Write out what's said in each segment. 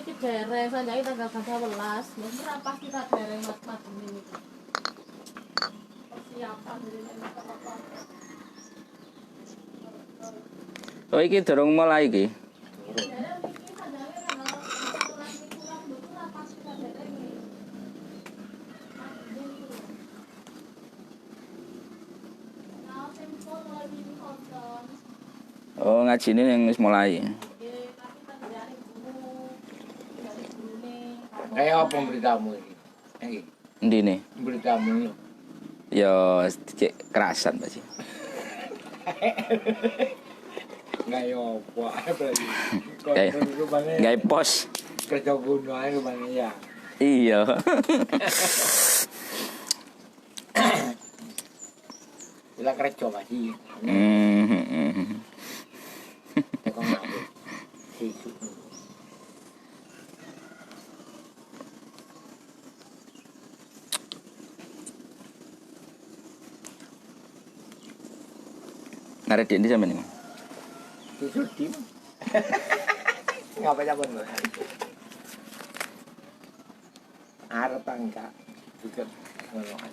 iki dereng sanjake tanggal 12. Wis ora pasti tak dereng mat-mat ini. Persiapan dene apa-apa. Oh iki durung mulai iki. Oh ngajine yang wis mulai. Kayak apa beritamu ini? Ndine. Beritamu lo. Ya cek kerasan Pak sih. Nggak ya apa berarti. Gawe pos. Kerja gunung aja kemana ya? Iya. Bila kerja masih. Kok nggak ada? Sisuk. Ngarep di sampe nih. Sisuk tim. Ngapain apa nih? Arep enggak juga ngonoan.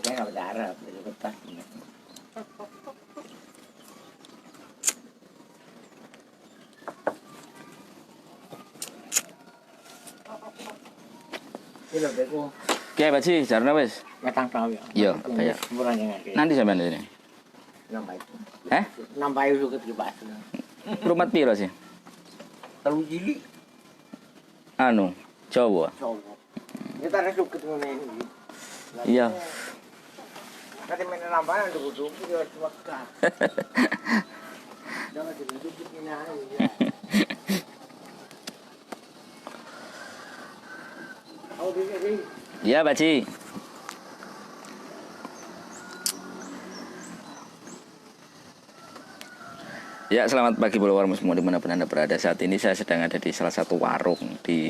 Saya nggak bisa Arab, jadi betah. Ini loh, Beko. Kiai Pak sih, jarane wis. Ngetang tahu ya? Iya, bayar. Murahnya nggak? Nanti sampean ini. Nambah itu. Eh? Nambah itu ke tiba. Rumah piro sih? Terlalu jili. Anu, Jawa. Cowok. Kita ada suket ini. Iya. Nanti main lambangan dulu ya cuma kah. Jangan dibentuk ini aja. Oh, ini. Iya, Pak Ci. Ya, selamat pagi follower semua dimanapun Anda berada. Saat ini saya sedang ada di salah satu warung di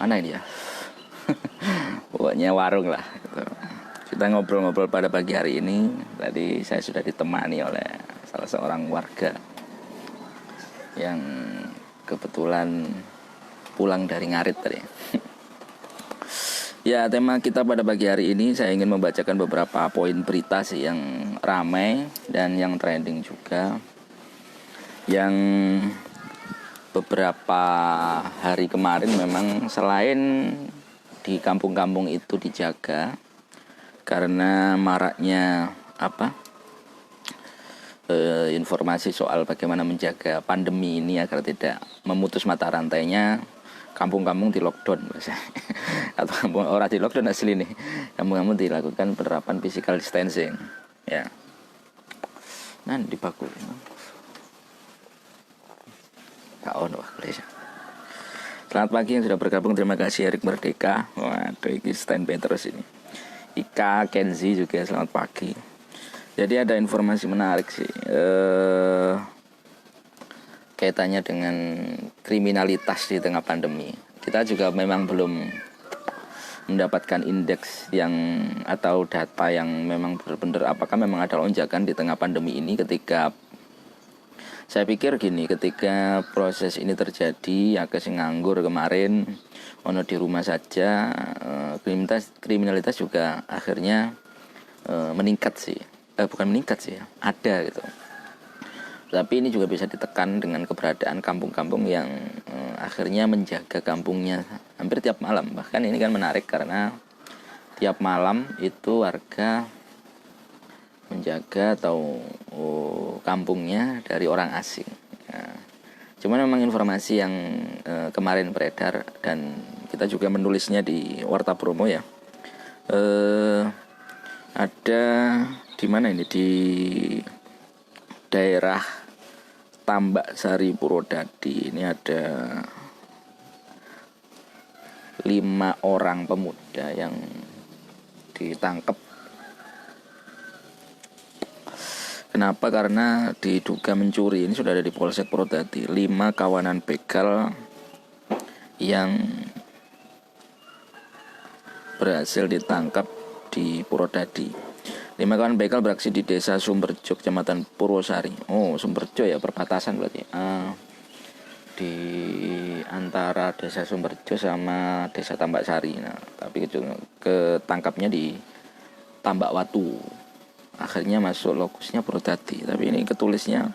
mana ini ya? Pokoknya warung lah. Kita ngobrol-ngobrol pada pagi hari ini. Tadi saya sudah ditemani oleh salah seorang warga yang kebetulan pulang dari Ngarit tadi. Ya, tema kita pada pagi hari ini saya ingin membacakan beberapa poin berita sih yang ramai dan yang trending juga. Yang beberapa hari kemarin memang selain di kampung-kampung itu dijaga karena maraknya informasi soal bagaimana menjaga pandemi ini agar tidak memutus mata rantainya. Kampung-kampung di lockdown atau kampung orang di lockdown asli nih, kampung-kampung dilakukan penerapan physical distancing ya. Nah di baku selamat pagi yang sudah bergabung, terima kasih Erik Merdeka. Waduh ini standby terus ini. Ika Kenzi juga selamat pagi. Jadi ada informasi menarik sih kaitannya dengan kriminalitas di tengah pandemi. Kita juga memang belum mendapatkan indeks yang atau data yang memang benar-benar apakah memang ada lonjakan di tengah pandemi ini. Ketika saya pikir gini, ketika proses ini terjadi, agak nganggur kemarin, ono di rumah saja, kriminalitas juga akhirnya meningkat sih. Bukan meningkat sih, ada gitu. Tapi ini juga bisa ditekan dengan keberadaan kampung-kampung yang akhirnya menjaga kampungnya hampir tiap malam. Bahkan ini kan menarik karena tiap malam itu warga menjaga atau kampungnya dari orang asing. Nah, cuman memang informasi yang kemarin beredar dan kita juga menulisnya di Warta Promo ya. Ada di mana ini, di daerah Tambak Sari Purwodadi ini ada 5 orang pemuda yang ditangkap. Kenapa? Karena diduga mencuri. Ini sudah ada di Polsek Purwodadi. 5 kawanan begal yang berhasil ditangkap di Purwodadi. 5 kawan begal beraksi di Desa Sumberjo, Kecamatan Purwosari. Oh, Sumberjo ya, perbatasan berarti. Di antara Desa Sumberjo sama Desa Tambak Sari. Nah, tapi ketangkapnya di Tambak Watu. Akhirnya masuk lokusnya Purwodadi, tapi ini ketulisnya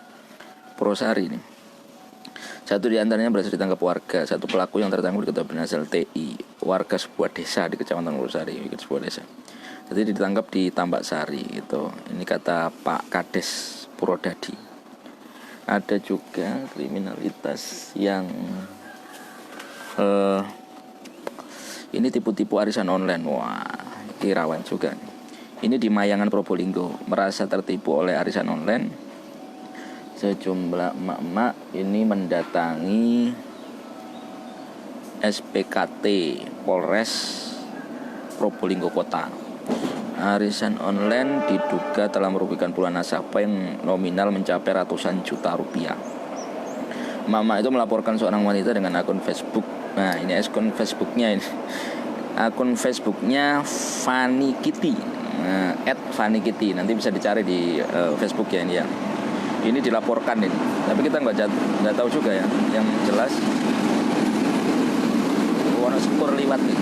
Purwosari nih. 1 di antaranya berhasil ditangkap warga. 1 pelaku yang tertangkap diketahui berinisial TI, warga sebuah desa di Kecamatan Purwosari, sebuah desa. Jadi ditangkap di Tambak Sari gitu. Ini kata Pak Kades Purwodadi. Ada juga kriminalitas yang ini tipu-tipu arisan online. Wah, ini rawan juga. Ini di Mayangan Probolinggo, merasa tertipu oleh arisan online. Sejumlah emak-emak ini mendatangi SPKT Polres Probolinggo Kota. Arisan online diduga telah merugikan puluhan nasabah yang nominal mencapai ratusan juta rupiah. Mama itu melaporkan seorang wanita dengan akun Facebook. Nah, ini akun Facebooknya ini. Akun Facebooknya Fanny Kitty. Nah, @FannyKitty. Nanti bisa dicari di Facebook ya ini ya. Ini dilaporkan ini. Tapi kita nggak tahu juga ya. Yang jelas Wonosekur liwat nih.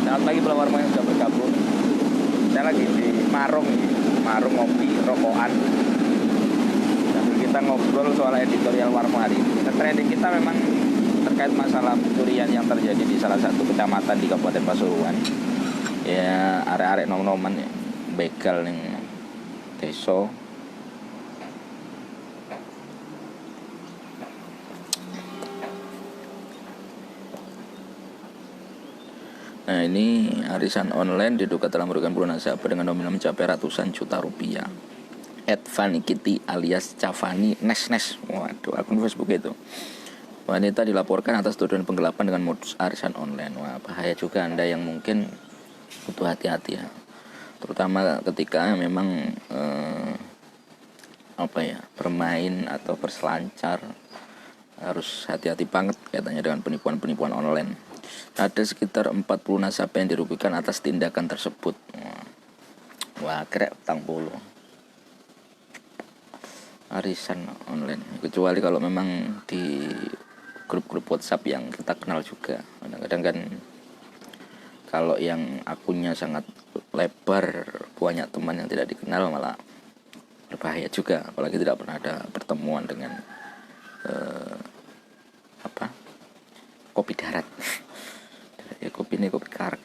Selamat pagi pelawar yang sudah bergabung. Saya lagi di Marung ngopi, rokokan. Sambil kita ngobrol soal editorial Warmo hari ini. Trending kita memang terkait masalah pencurian yang terjadi di salah satu kecamatan di Kabupaten Pasuruan. Ya, arek-arek nom-noman ya, begal ning desa. Nah, ini arisan online diduga telah merugikan puluhan nasabah dengan nominal mencapai ratusan juta rupiah. @FannyKitty alias Cavani Nes. Waduh, akun Facebook itu. Wanita dilaporkan atas tuduhan penggelapan dengan modus arisan online. Wah, bahaya juga Anda yang mungkin butuh hati-hati ya. Terutama ketika memang bermain atau berselancar, harus hati-hati banget katanya dengan penipuan-penipuan online. Ada sekitar 40 nasabah yang dirugikan atas tindakan tersebut. Wah, krek utang puluh. Arisan online. Kecuali kalau memang di grup-grup WhatsApp yang kita kenal juga. Kadang-kadang kan kalau yang akunnya sangat lebar, banyak teman yang tidak dikenal, malah berbahaya juga. Apalagi tidak pernah ada pertemuan dengan kopi darat. Ya, kopi ini kopi karak.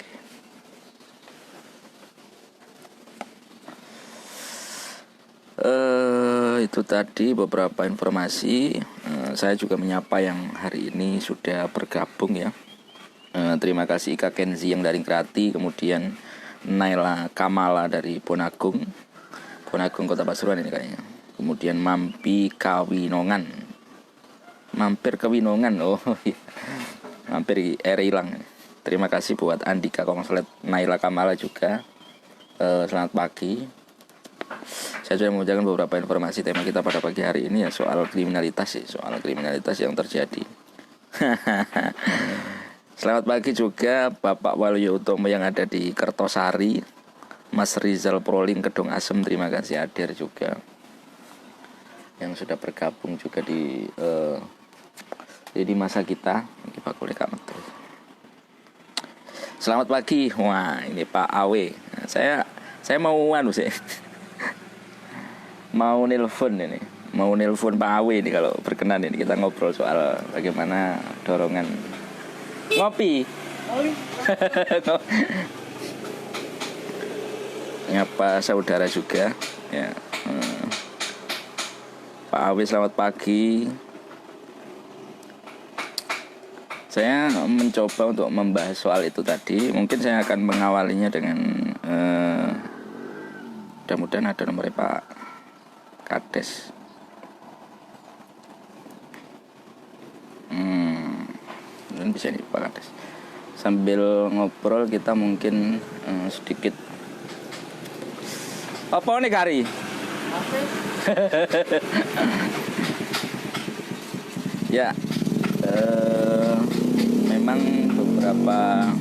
Itu tadi beberapa informasi. Saya juga menyapa yang hari ini sudah bergabung ya. Terima kasih Ika Kenzi yang dari Krati, kemudian Naila Kamala dari Bonagung Kota Pasuruan ini kayaknya. Kemudian Mampir Kawinongan. Oh iya. Mampir hilang. Terima kasih buat Andika Konslet, Naila Kamala juga. Selamat pagi. Saya sudah mengucapkan beberapa informasi. Tema kita pada pagi hari ini ya soal kriminalitas yang terjadi. Selamat pagi juga Bapak Waluyo Utomo yang ada di Kertosari, Mas Rizal Proling Kedung Asem, terima kasih hadir juga, yang sudah bergabung juga di masa kita di Fakultas Kametu. Selamat pagi. Wah, ini Pak Awe. Saya mau sih. Mau nelpon Pak Awe ini kalau berkenan ini, kita ngobrol soal bagaimana dorongan ngopi. Nyapa saudara juga ya. Pak Awe selamat pagi. Saya mencoba untuk membahas soal itu tadi. Mungkin saya akan mengawalinya dengan mudah-mudahan ada nomornya Pak Kades. Mungkin bisa nih Pak Kades. Sambil ngobrol kita mungkin sedikit. Apa nih Kari? Ya. Memang beberapa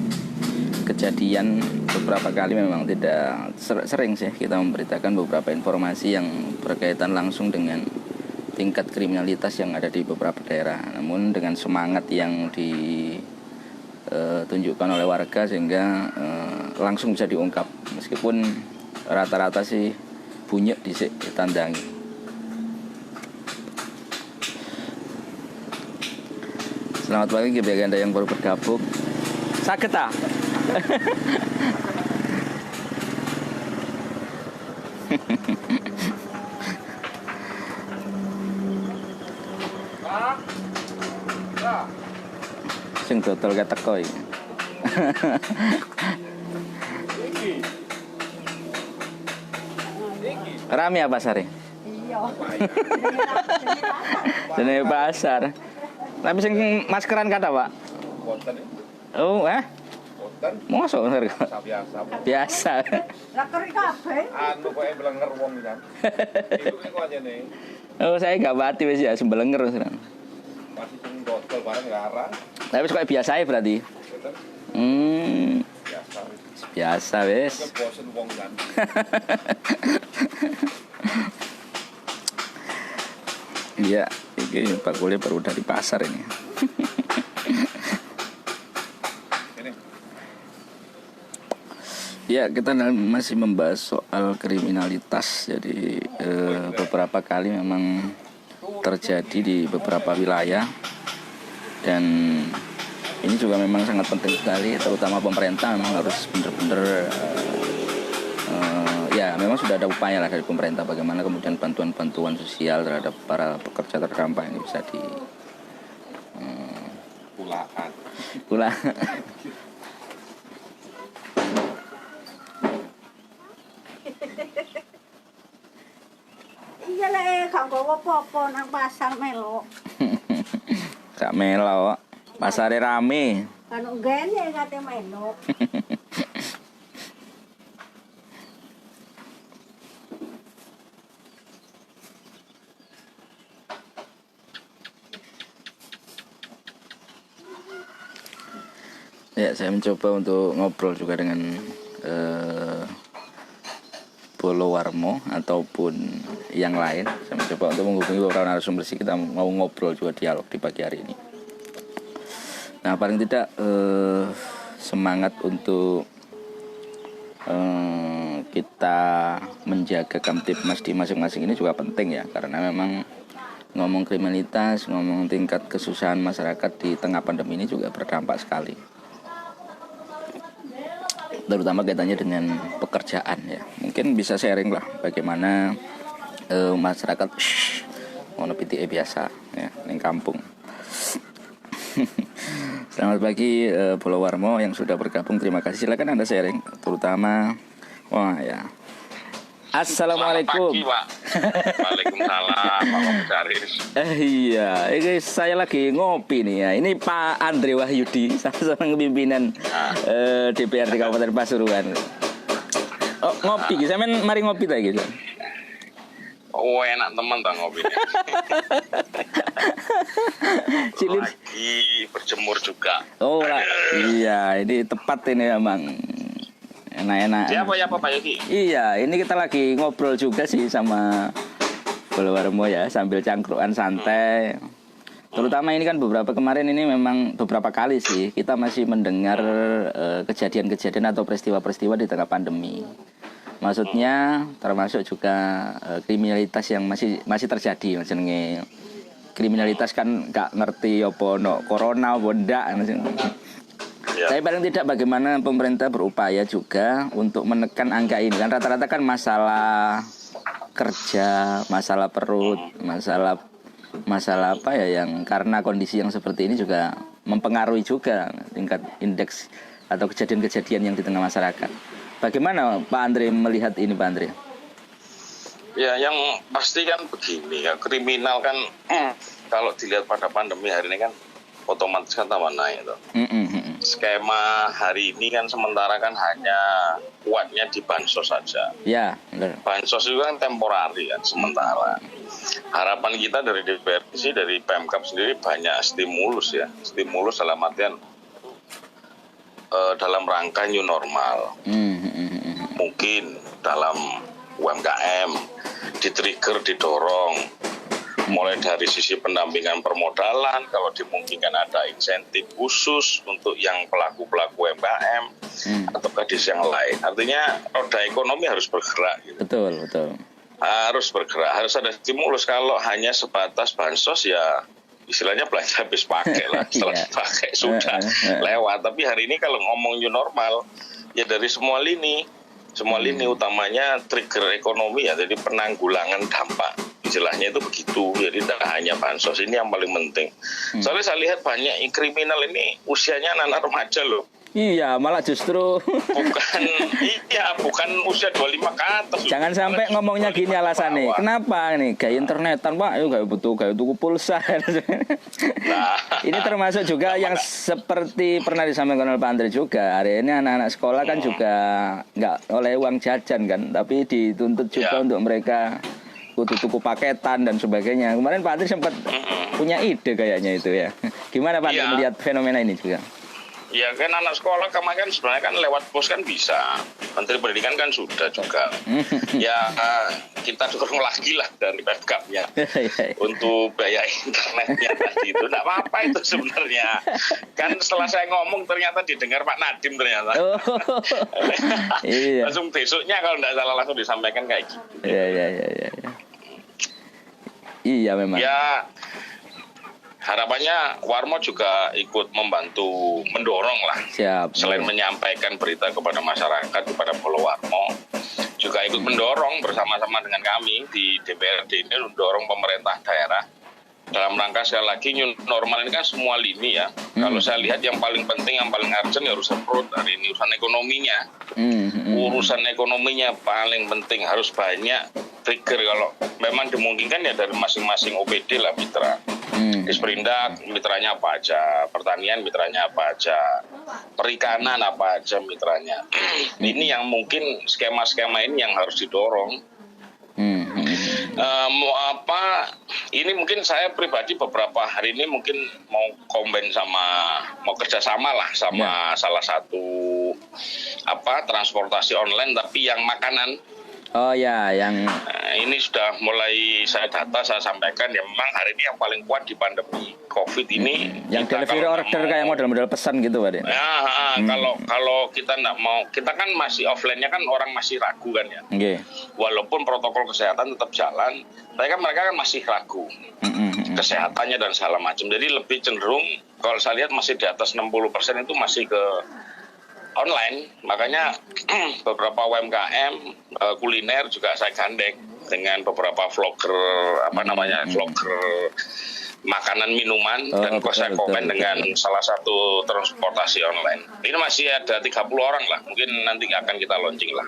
kejadian beberapa kali memang tidak sering sih kita memberitakan beberapa informasi yang berkaitan langsung dengan tingkat kriminalitas yang ada di beberapa daerah. Namun dengan semangat yang ditunjukkan oleh warga sehingga langsung bisa diungkap. Meskipun rata-rata sih bunyi ditandangi. Selamat pagi bagi Anda yang baru bergabung. Sakit ah? Sing dodol keteko iki. Rame apa pasar? Iya. Jenenge pasar. Tapi sing maskeran kata, Pak? Wonten. Oh, Wonten. Mosok Biasa. biasa. Lah keri kabeh. Anu kowe blenger wong kan. Itu kok aja nih. Oh, saya gak mati wis ya sembelenger wis. Masih sing dodol bareng larang. Tapi wis koyo biasa berarti. Gitu. Biasa. Biasa wis. Bosen wong kan. Iya, ini Pak Kuliah baru dari pasar ini. Ini. Ya, kita masih membahas soal kriminalitas. Jadi beberapa kali memang terjadi di beberapa wilayah. Dan ini juga memang sangat penting sekali, terutama pemerintah memang harus benar-benar ya memang sudah ada upaya lah dari pemerintah bagaimana kemudian bantuan-bantuan sosial terhadap para pekerja terdampak ini bisa di pula. Iya lah, gak nggawa apa-apa nang pasar melok. Gak melok, pasare rame. Kan ngene kate melok. Ya, saya mencoba untuk ngobrol juga dengan Bolowarmo ataupun yang lain. Saya mencoba untuk menghubungi beberapa narasumber, kita mau ngobrol juga dialog di pagi hari ini. Nah, paling tidak semangat untuk kita menjaga Kamtibmas di masing-masing ini juga penting ya, karena memang ngomong kriminalitas, ngomong tingkat kesusahan masyarakat di tengah pandemi ini juga berdampak sekali. Terutama kaitannya dengan pekerjaan ya. Mungkin bisa sharing lah bagaimana masyarakat ngono PTE biasa ya ning kampung. Selamat pagi Bolowarmo yang sudah bergabung, terima kasih. Silakan Anda sharing terutama ya. Assalamualaikum. Selamat pagi, Pak. Waalaikumsalam, Pak Komisaris. Iya, ini saya lagi ngopi nih ya. Ini Pak Andre Wahyudi, salah seorang pimpinan DPRD Kabupaten Pasuruan. Oh, ngopi, saya mari ngopi lagi. Oh, enak teman tak ngopi. Lagi berjemur juga. Oh lah, iya, ini tepat ini emang. Enak-enak. Siapa ya Pak Yogi? Iya, ini kita lagi ngobrol juga sih sama Bolowarmo ya, sambil cangkruan santai. Terutama ini kan kemarin ini memang beberapa kali sih kita masih mendengar kejadian-kejadian atau peristiwa-peristiwa di tengah pandemi. Maksudnya termasuk juga kriminalitas yang masih terjadi. Maksudnya kriminalitas kan gak ngerti apa no corona apa ndak. Ya. Tapi paling tidak bagaimana pemerintah berupaya juga untuk menekan angka ini. Kan rata-rata kan masalah kerja, masalah perut, masalah apa ya yang karena kondisi yang seperti ini juga mempengaruhi juga tingkat indeks atau kejadian-kejadian yang di tengah masyarakat. Bagaimana Pak Andre melihat ini, Pak Andre? Ya, yang pasti kan begini ya, kriminal kan kalau dilihat pada pandemi hari ini kan otomatis kan tambah naik tuh. Skema hari ini kan sementara kan hanya kuatnya di bansos saja. Ya, benar. Bansos itu kan temporari kan sementara. Harapan kita dari DPRD sih, dari Pemkab sendiri banyak stimulus ya. Stimulus dalam artian dalam rangka new normal. Mungkin dalam UMKM di-trigger, didorong mulai dari sisi pendampingan permodalan, kalau dimungkinkan ada insentif khusus untuk yang pelaku-pelaku UMKM atau di yang lain. Artinya roda ekonomi harus bergerak gitu. Betul. Harus bergerak, harus ada stimulus. Kalau hanya sebatas bansos ya istilahnya belanja habis pakai lah, setelah pakai sudah lewat. Tapi hari ini kalau ngomong new normal ya dari semua lini utamanya trigger ekonomi ya, jadi penanggulangan dampak istilahnya itu begitu. Jadi tidak hanya bansos, ini yang paling penting. Soalnya saya lihat banyak kriminal ini usianya anak-anak remaja loh. Iya, malah justru bukan usia 25 ke atas. Jangan sampai ngomongnya gini alasannya. Kenapa nih? Gaya internetan, Pak. Ayo gaya tuku pulsa. Nah, ini termasuk juga yang seperti pernah disampaikan oleh Pak Andre juga. Hari ini anak-anak sekolah kan juga nggak oleh uang jajan kan, tapi dituntut juga untuk mereka butuh tuku paketan dan sebagainya. Kemarin Pak Andre sempat punya ide kayaknya itu ya. Gimana Pak Andre melihat fenomena ini juga? Ya kan anak sekolah kemarin kan sebenarnya kan lewat pos kan bisa. Menteri Pendidikan kan sudah juga. Ya kita dorong lagi lah dari Pemkabnya untuk biaya internetnya tadi itu. Nggak apa-apa itu sebenarnya. Kan setelah saya ngomong ternyata didengar Pak Nadiem ternyata. Langsung besoknya kalau nggak salah langsung disampaikan kayak gitu. Iya memang. Ya harapannya Warmo juga ikut membantu mendorong lah. Selain menyampaikan berita kepada masyarakat, kepada follow Warmo, juga ikut mendorong bersama-sama dengan kami di DPRD ini mendorong pemerintah daerah dalam rangka sekali lagi new normal ini kan semua lini ya. Kalau saya lihat yang paling penting, yang paling urgent ya urusan perut hari ini, urusan ekonominya. Urusan ekonominya paling penting, harus banyak trigger. Kalau memang dimungkinkan ya dari masing-masing OPD lah mitra. Disperindak mitranya apa aja, pertanian mitranya apa aja, perikanan apa aja mitranya. Ini yang mungkin skema-skema ini yang harus didorong. Ini mungkin saya pribadi beberapa hari ini mungkin mau kerjasama lah sama salah satu transportasi online tapi yang makanan. Oh ya, yang ini sudah mulai saya sampaikan ya, memang hari ini yang paling kuat di pandemi COVID ini yang delivery order kayak model-model pesan gitu Pak Den. Kalau kita nggak mau, kita kan masih offline-nya kan orang masih ragu kan ya. Walaupun protokol kesehatan tetap jalan, mereka kan masih ragu kesehatannya dan segala macam. Jadi lebih cenderung kalau saya lihat masih di atas 60% itu masih ke online. Makanya beberapa UMKM kuliner juga saya gandeng dengan beberapa vlogger vlogger makanan minuman dan saya komen dengan salah satu transportasi online. Ini masih ada 30 orang lah, mungkin nanti akan kita launching lah.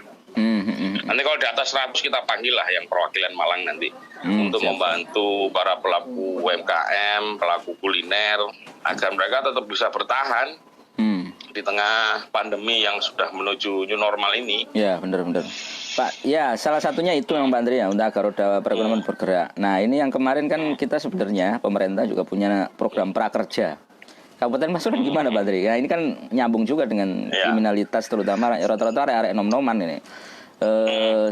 Nanti kalau di atas 100 kita panggil lah yang perwakilan Malang nanti untuk membantu para pelaku UMKM, pelaku kuliner agar mereka tetap bisa bertahan di tengah pandemi yang sudah menuju new normal ini. Ya, benar-benar. Pak, ya salah satunya itu memang Pak Andri ya, untuk agar roda perekonomian bergerak. Nah, ini yang kemarin kan kita sebenarnya pemerintah juga punya program prakerja. Kabupaten Pasuruan gimana Pak Andri? Nah, ini kan nyambung juga dengan kriminalitas terutama rata-rata area nom-noman ini.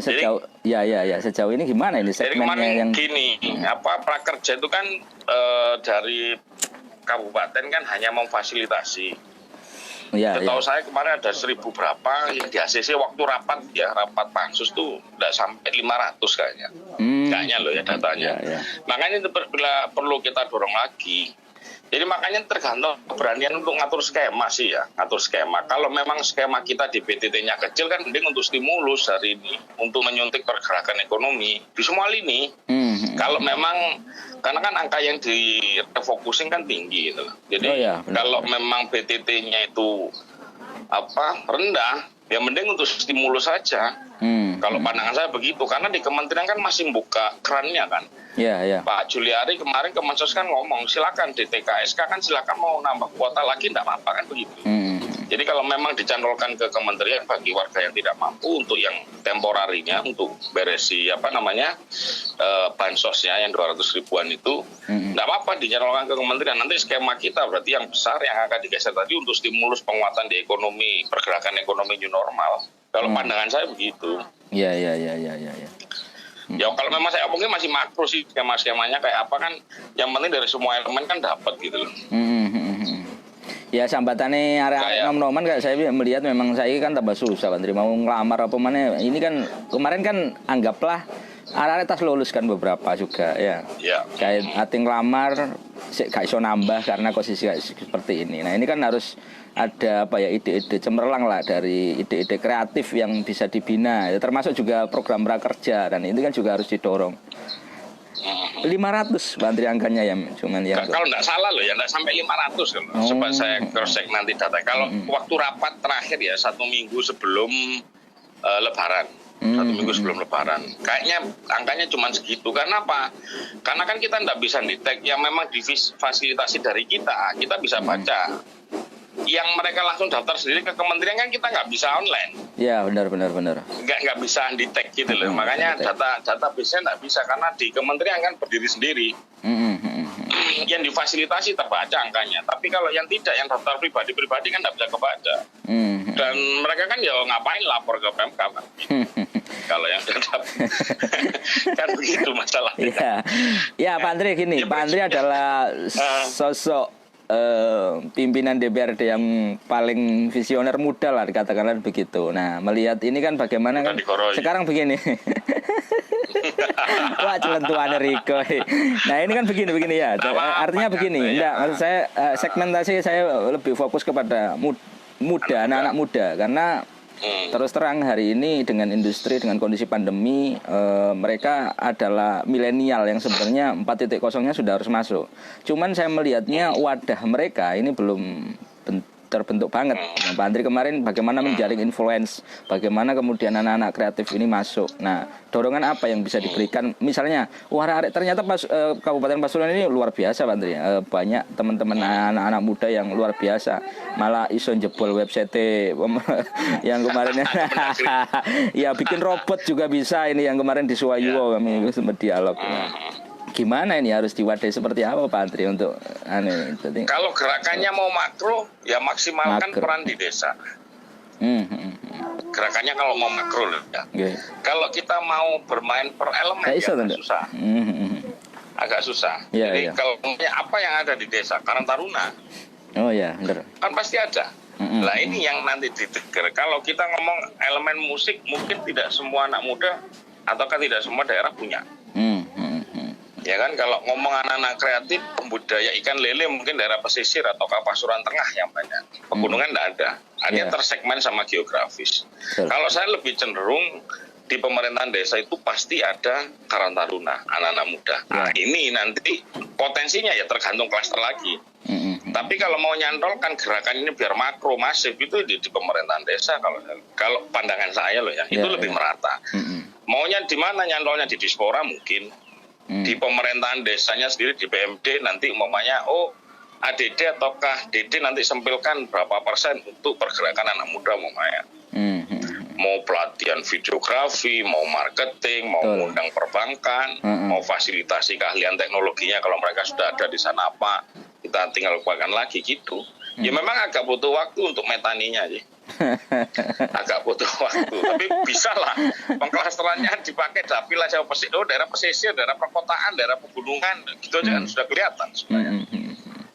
Sejauh ini gimana ini segmennya yang gini, prakerja itu kan dari kabupaten kan hanya memfasilitasi. Setahu saya kemarin ada 1.000 berapa yang di ACC waktu rapat pansus tuh nggak sampai 500 kayaknya. Kayaknya loh ya datanya. Makanya itu perlu kita dorong lagi. Jadi makanya tergantung keberanian untuk ngatur skema sih ya, ngatur skema. Kalau memang skema kita di BTT-nya kecil kan mending untuk stimulus hari ini, untuk menyuntik pergerakan ekonomi di semua lini. Kalau memang, karena kan angka yang direfocusing kan tinggi gitu. Jadi kalau memang BTT-nya itu rendah, ya mending untuk stimulus saja. Kalau pandangan saya begitu, karena di kementerian kan masih buka kerannya kan. Pak Juliari kemarin Kemensos kan ngomong, silakan DTKSK kan silakan mau nambah kuota lagi, enggak apa-apa kan begitu. Jadi kalau memang dicantolkan ke kementerian bagi warga yang tidak mampu untuk yang temporarinya untuk beresi bansosnya yang 200 ribuan itu nggak apa-apa dicantolkan ke kementerian. Nanti skema kita berarti yang besar yang akan digeser tadi untuk stimulus penguatan di ekonomi, pergerakan ekonomi new normal. Kalau pandangan saya begitu. Ya. Ya kalau memang saya mungkin masih makro sih skemanya kayak apa kan, yang penting dari semua elemen kan dapat gitu loh. Ya sambatannya area nom-noman kayak saya melihat memang saya kan tambah susah Pak Tri mau ngelamar apa mana. Ini kan kemarin kan anggaplah arek tas lulus kan beberapa juga ya. Kayak ating ngelamar gak iso nambah karena posisi seperti ini. Nah, ini kan harus ada ide-ide cemerlang lah dari ide-ide kreatif yang bisa dibina ya, termasuk juga program prakerja dan itu kan juga harus didorong. 500 Bantri angkanya ya cuman ya. Kalau nggak salah loh ya nggak sampai 500 kan. Coba saya cross check nanti data. Kalau waktu rapat terakhir ya 1 minggu sebelum Lebaran. 1 minggu sebelum Lebaran. Kayaknya angkanya cuma segitu. Karena apa? Karena kan kita nggak bisa detect yang memang difasilitasi dari kita bisa baca. Yang mereka langsung daftar sendiri ke kementerian kan kita nggak bisa online. Ya benar. Nggak bisa detect gitu loh. Makanya database-nya nggak bisa karena di kementerian kan berdiri sendiri. Yang difasilitasi terbaca angkanya. Tapi kalau yang tidak, yang daftar pribadi kan nggak bisa kebaca. Dan mereka kan ya ngapain lapor ke PMK kan. Kalau yang tetap kan begitu masalahnya. Ya Pak Andri gini, Pak Andri adalah sosok pimpinan DPRD yang paling visioner muda lah dikatakanlah begitu. Nah melihat ini kan bagaimana kan sekarang begini. Wah celentuan Riko. Nah ini kan begini ya. Artinya begini. Enggak, maksud saya segmentasi saya lebih fokus kepada muda, anak-anak muda karena terus terang hari ini dengan industri dengan kondisi pandemi mereka adalah milenial yang sebenarnya 4.0-nya sudah harus masuk. Cuman saya melihatnya wadah mereka ini belum terbentuk banget. Nah, Pak Andri kemarin bagaimana menjaring influence, bagaimana kemudian anak-anak kreatif ini masuk. Nah, dorongan apa yang bisa diberikan? Misalnya, ternyata Kabupaten Pasuruan ini luar biasa, Pak Andri. Banyak teman-teman anak-anak muda yang luar biasa. Malah iso jebol website yang kemarin ya bikin robot juga bisa ini yang kemarin di Suwayo kami sempat dialog. Gimana ini harus diwadai seperti apa Pak Andri untuk kalau gerakannya mau makro ya maksimalkan peran di desa. Gerakannya kalau mau makro loh ya. Kalau kita mau bermain per elemen ya agak susah. Agak susah. Jadi kalau apa yang ada di desa Karang Taruna. Oh ya, benar. Kan pasti ada. Nah ini yang nanti ditegur. Kalau kita ngomong elemen musik mungkin tidak semua anak muda ataukah tidak semua daerah punya. Ya kan kalau ngomong anak-anak kreatif budaya ikan lele mungkin daerah pesisir atau Pasuruan Tengah yang banyak. Pegunungan tidak ada. Artinya tersegmen sama geografis. Kalau saya lebih cenderung di pemerintahan desa itu pasti ada Karang Taruna, anak-anak muda. Nah ini nanti potensinya ya tergantung klaster lagi. Tapi kalau mau nyantolkan gerakan ini biar makro masif itu di pemerintahan desa kalau pandangan saya loh ya itu lebih merata. Maunya di mana nyantolnya di Dispora mungkin. Di pemerintahan desanya sendiri di PMD nanti umpamanya ADD ataukah DD nanti sempilkan berapa persen untuk pergerakan anak muda umpamanya. Mau pelatihan videografi, mau marketing, mau undang perbankan, mau fasilitasi keahlian teknologinya kalau mereka sudah ada di sana apa kita tinggal lakukan lagi gitu. Ya memang agak butuh waktu untuk metaninya sih. Agak butuh waktu, tapi bisa lah pengklasterannya dipakai dapil aja daerah pesisir, daerah perkotaan, daerah pegunungan gitu aja kan sudah kelihatan sebenarnya.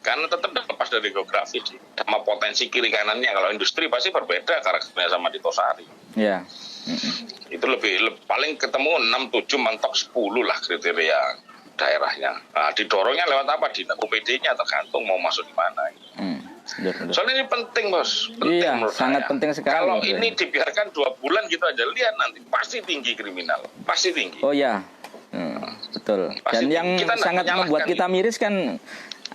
Karena tetap lepas dari geografi sih, sama potensi kiri kanannya. Kalau industri pasti berbeda karakternya sama di Tosari. Itu lebih paling ketemu 6, 7, mentok 10 lah kriteria daerahnya. Nah, didorongnya lewat apa? Di UPD-nya tergantung mau masuk di mana. Soalnya ini penting bos, sangat penting sekali. Kalau ini dibiarkan 2 bulan gitu aja, lihat nanti pasti tinggi kriminal, pasti tinggi. Oh ya, betul. Dan yang sangat membuat kita miris kan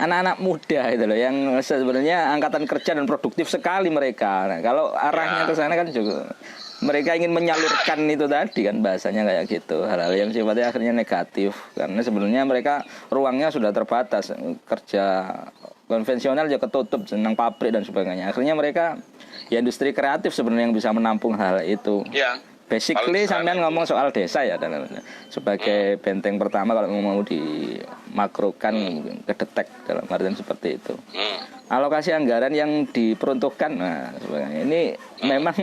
anak-anak muda itu loh, yang sebenarnya angkatan kerja dan produktif sekali mereka. Nah, kalau arahnya ke sana kan juga mereka ingin menyalurkan itu tadi kan bahasanya kayak gitu, hal-hal yang sifatnya akhirnya negatif karena sebenarnya mereka ruangnya sudah terbatas kerja konvensional ya ketutup, senang pabrik dan sebagainya. Akhirnya mereka ya industri kreatif sebenarnya yang bisa menampung hal itu. Ya. Basically sampean ngomong soal desa ya, dan sebagai benteng pertama kalau mau dimakrokan kedetek dalam artian seperti itu. Alokasi anggaran yang diperuntukkan, nah sebagainya ini memang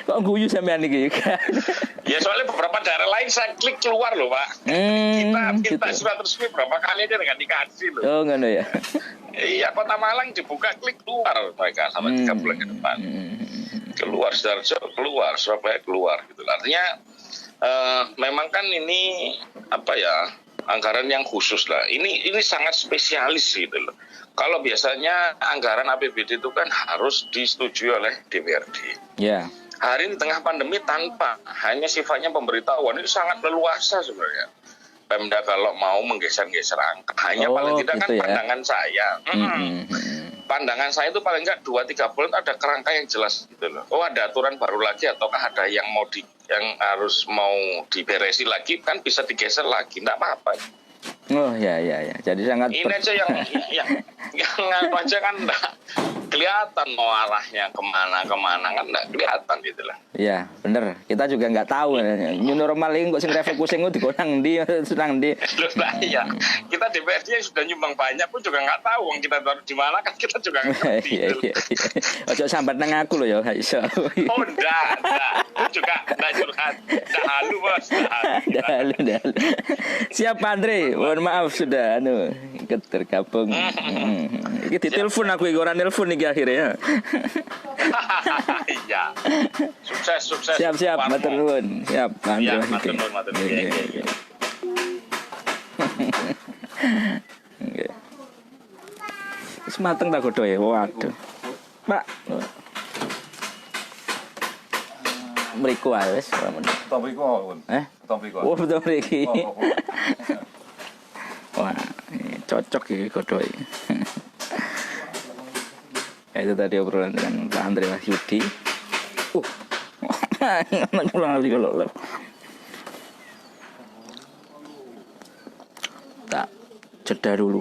kok guyu sampean iki. Ya soalnya beberapa daerah lain saya klik keluar loh Pak. Kita gitu. surat resmi berapa kali aja nggak dikasih loh. Oh ngono ya. Iya, Kota Malang dibuka klik keluar mereka sampai 3 bulan ke depan. Keluar, Sidoarjo keluar, Surabaya keluar gitu. Artinya memang kan ini apa ya, anggaran yang khusus lah. Ini sangat spesialis gitu loh. Kalau biasanya anggaran APBD itu kan harus disetujui oleh DPRD. Ya. Hari ini di tengah pandemi tanpa, hanya sifatnya pemberitahuan, itu sangat leluasa sebenarnya. Pemda kalau mau menggeser-geser angka, hanya paling tidak gitu kan ya? pandangan saya. Pandangan saya itu paling enggak 2-3 bulan ada kerangka yang jelas gitu loh. Oh ada aturan baru lagi ataukah ada yang harus mau diberesi lagi, kan bisa digeser lagi, enggak apa-apa. Oh ya. Jadi sangat ini aja yang aja kan enggak kelihatan mau arahnya kemana kan enggak kelihatan gitu lah. Iya, bener. Kita juga nggak tahu. New normal ini kok sing refocusing itu dikonang di senang di. Loh, iya. Kita DPRD yang sudah nyumbang banyak pun juga nggak tahu wong kita taruh di mana kan kita juga nggak ngerti. Iya. Ojo sambat nang aku loh ya, iso. Oh, enggak. Itu juga enggak curhat. Enggak halu, Bos. Enggak halu. Siap Pak Andre, mohon maaf sudah ikut tergabung. Iki ditelepon aku iki ora nelpon iki akhirnya. Iya. Sukses. Siap, matur nuwun. Siap, Pak Andre. Iya, matur nuwun. Iya. Oke. Wis mateng tak godhoe. Waduh. Pak. Mriku ae wis. Topiko. Oh, betul mriki. Wah, cocok iki godhoe. Itu tadi obrolan dengan Pak Andre Wahyudi. Pulang lagi kalau tak jeda dulu.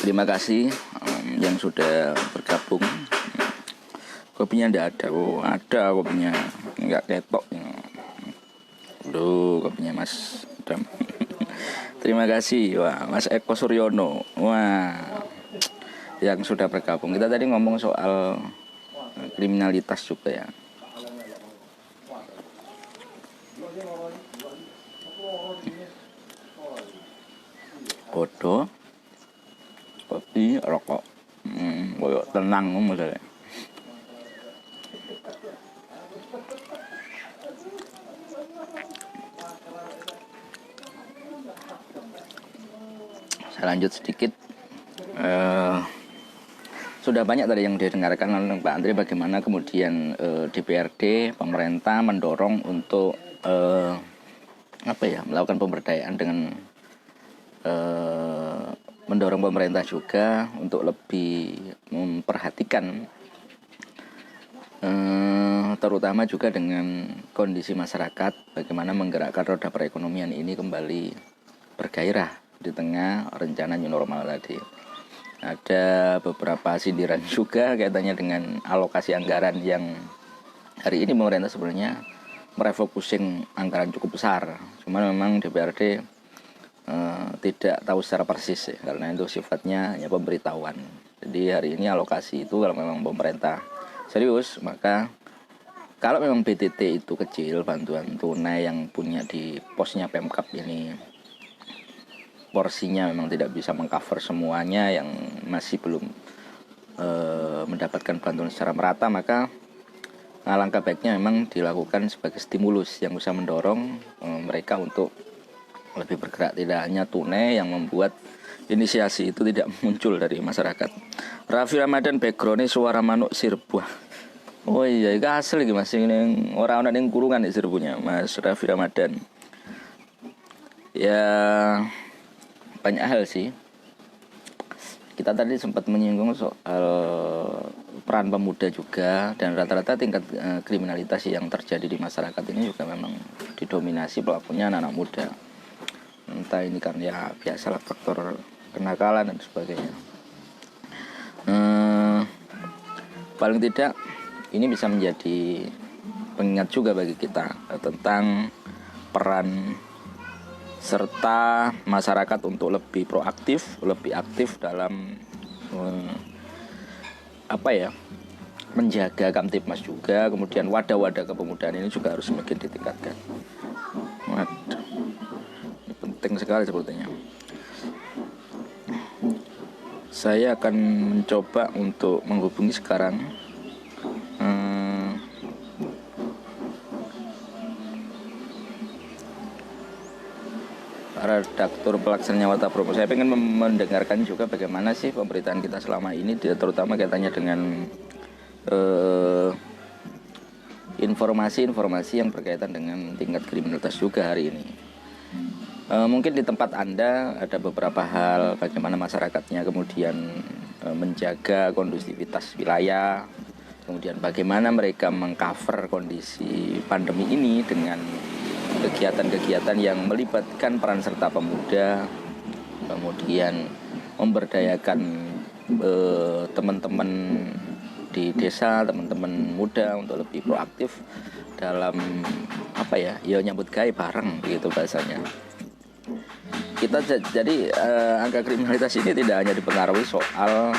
Terima kasih yang sudah bergabung. Kopinya enggak ada. Oh, ada kopinya. Enggak ketok. Duh, kopinya Mas Dam. Terima kasih, wah, Mas Eko Suryono, wah, yang sudah bergabung. Kita tadi ngomong soal kriminalitas juga ya. Bodoh, kopi, rokok, boyok tenang misalnya. Saya lanjut sedikit. Sudah banyak tadi yang didengarkan oleh Pak Andre bagaimana kemudian DPRD, pemerintah mendorong untuk melakukan pemberdayaan dengan mendorong pemerintah juga untuk lebih memperhatikan terutama juga dengan kondisi masyarakat, bagaimana menggerakkan roda perekonomian ini kembali bergairah di tengah rencana new normal tadi. Ada beberapa sindiran juga kaitannya dengan alokasi anggaran yang hari ini pemerintah sebenarnya merefocusing anggaran cukup besar. Cuma memang DPRD tidak tahu secara persis ya, karena itu sifatnya hanya pemberitahuan. Jadi hari ini alokasi itu kalau memang pemerintah serius, maka kalau memang BTT itu kecil, bantuan tunai yang punya di posnya Pemkab ini porsinya memang tidak bisa mengcover semuanya yang masih belum mendapatkan bantuan secara merata, maka langkah baiknya memang dilakukan sebagai stimulus yang bisa mendorong mereka untuk lebih bergerak, tidak hanya tunai yang membuat inisiasi itu tidak muncul dari masyarakat. Raffi Ramadan backgroundnya suara manuk sirbuah. Oh iya, itu asli iki Mas, ini orang-orang yang kurungan di sirbunya Mas Raffi Ramadan. Ya banyak hal sih. Kita tadi sempat menyinggung soal peran pemuda juga, dan rata-rata tingkat kriminalitas yang terjadi di masyarakat ini juga memang didominasi pelakunya anak-anak muda. Entah ini karena ya biasalah faktor kenakalan dan sebagainya. Paling tidak ini bisa menjadi pengingat juga bagi kita tentang peran serta masyarakat untuk lebih proaktif, lebih aktif dalam menjaga Kamtibmas juga. Kemudian wadah-wadah kepemudaan ini juga harus semakin ditingkatkan. Waduh, ini penting sekali sepertinya. Saya akan mencoba untuk menghubungi sekarang para redaktur pelaksana Warta Promo. Saya ingin mendengarkan juga bagaimana sih pemberitaan kita selama ini, terutama kaitannya dengan informasi-informasi yang berkaitan dengan tingkat kriminalitas juga hari ini. Mungkin di tempat Anda ada beberapa hal bagaimana masyarakatnya kemudian menjaga kondusivitas wilayah, kemudian bagaimana mereka mengcover kondisi pandemi ini dengan kegiatan-kegiatan yang melibatkan peran serta pemuda, kemudian memberdayakan teman-teman di desa, teman-teman muda untuk lebih proaktif dalam nyambut gawe bareng begitu bahasanya. Kita jadi angka kriminalitas ini tidak hanya dipengaruhi soal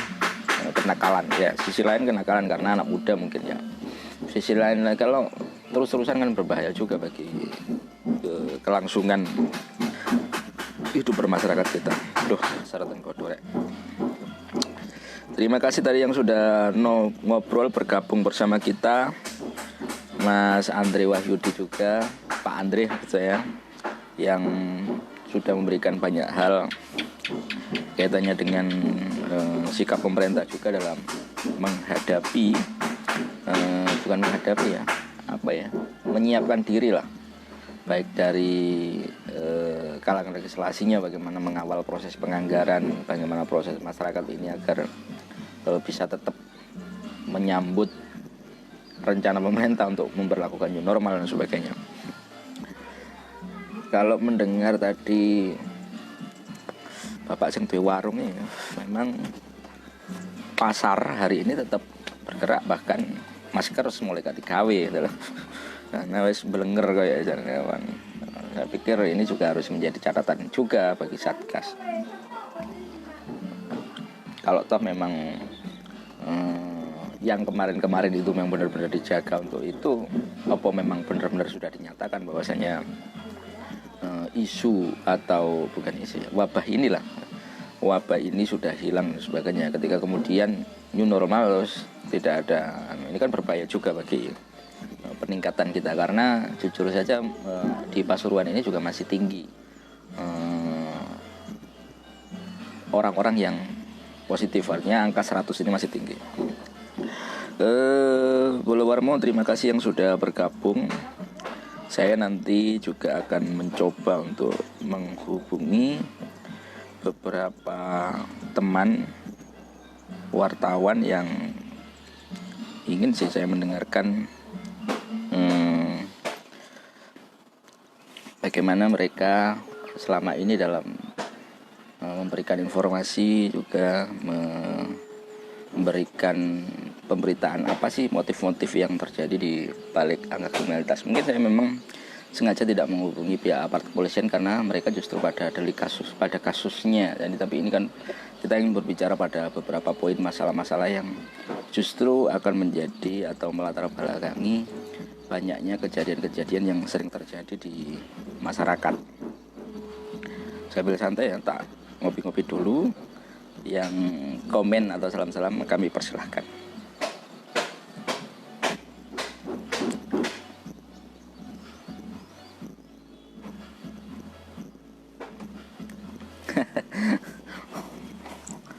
kenakalan ya, sisi lain kenakalan karena anak muda mungkin ya. Sisi lain kalau terus-terusan kan berbahaya juga bagi kelangsungan hidup bermasyarakat kita. Syaratan kodorek. Terima kasih tadi yang sudah ngobrol bergabung bersama kita, Mas Andre Wahyudi juga, Pak Andre saya, yang sudah memberikan banyak hal kaitannya dengan sikap pemerintah juga dalam menghadapi menyiapkan diri lah, baik dari kalangan legislasinya, bagaimana mengawal proses penganggaran, bagaimana proses masyarakat ini agar bisa tetap menyambut rencana pemerintah untuk memberlakukan new normal dan sebagainya. Kalau mendengar tadi Bapak sing duwe warung ini, memang pasar hari ini tetap bergerak, bahkan masker mulai digawe gitu loh. Karena wis belenger kayak kawan. Saya pikir ini juga harus menjadi catatan juga bagi Satgas. Kalau toh memang yang kemarin-kemarin itu memang benar-benar dijaga untuk itu, apa memang benar-benar sudah dinyatakan bahwasanya isu atau bukan isu ya, wabah ini sudah hilang dan sebagainya. Ketika kemudian new normal tidak ada, ini kan berbahaya juga bagi peningkatan kita, karena jujur saja di Pasuruan ini juga masih tinggi orang-orang yang positif, artinya angka 100 ini masih tinggi. Bolo Warmo, terima kasih yang sudah bergabung. Saya nanti juga akan mencoba untuk menghubungi beberapa teman wartawan yang ingin saya mendengarkan bagaimana mereka selama ini dalam memberikan informasi, juga memberikan pemberitaan apa sih motif-motif yang terjadi di balik angka kriminalitas. Mungkin saya memang sengaja tidak menghubungi pihak aparat kepolisian karena mereka justru pada kasusnya. Tapi ini kan kita ingin berbicara pada beberapa poin masalah-masalah yang justru akan menjadi atau melatar belakangi banyaknya kejadian-kejadian yang sering terjadi di masyarakat. Sambil santai ya, tak ngopi-ngopi dulu. Yang komen atau salam-salam kami persilahkan.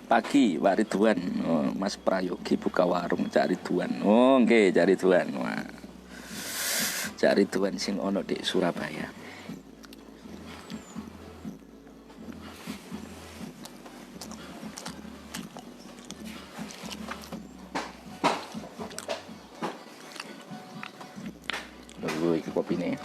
Pagi Pak Ridwan, Mas Prayogi buka warung Cak Ridwan. Nggih, Cak Ridwan. Wah. Cak Ridwan sing ono di Surabaya. iki kopine.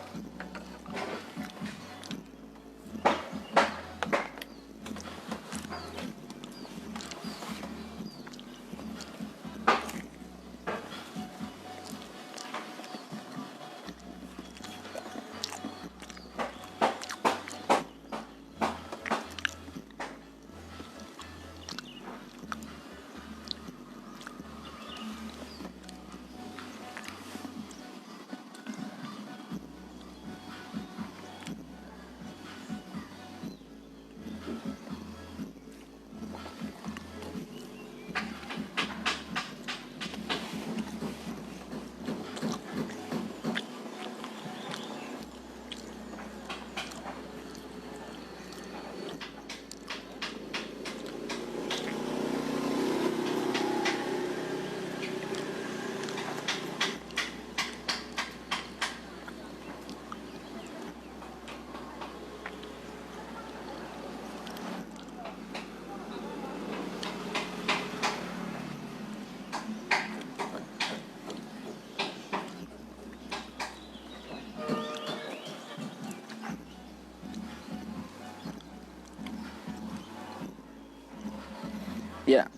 Ya,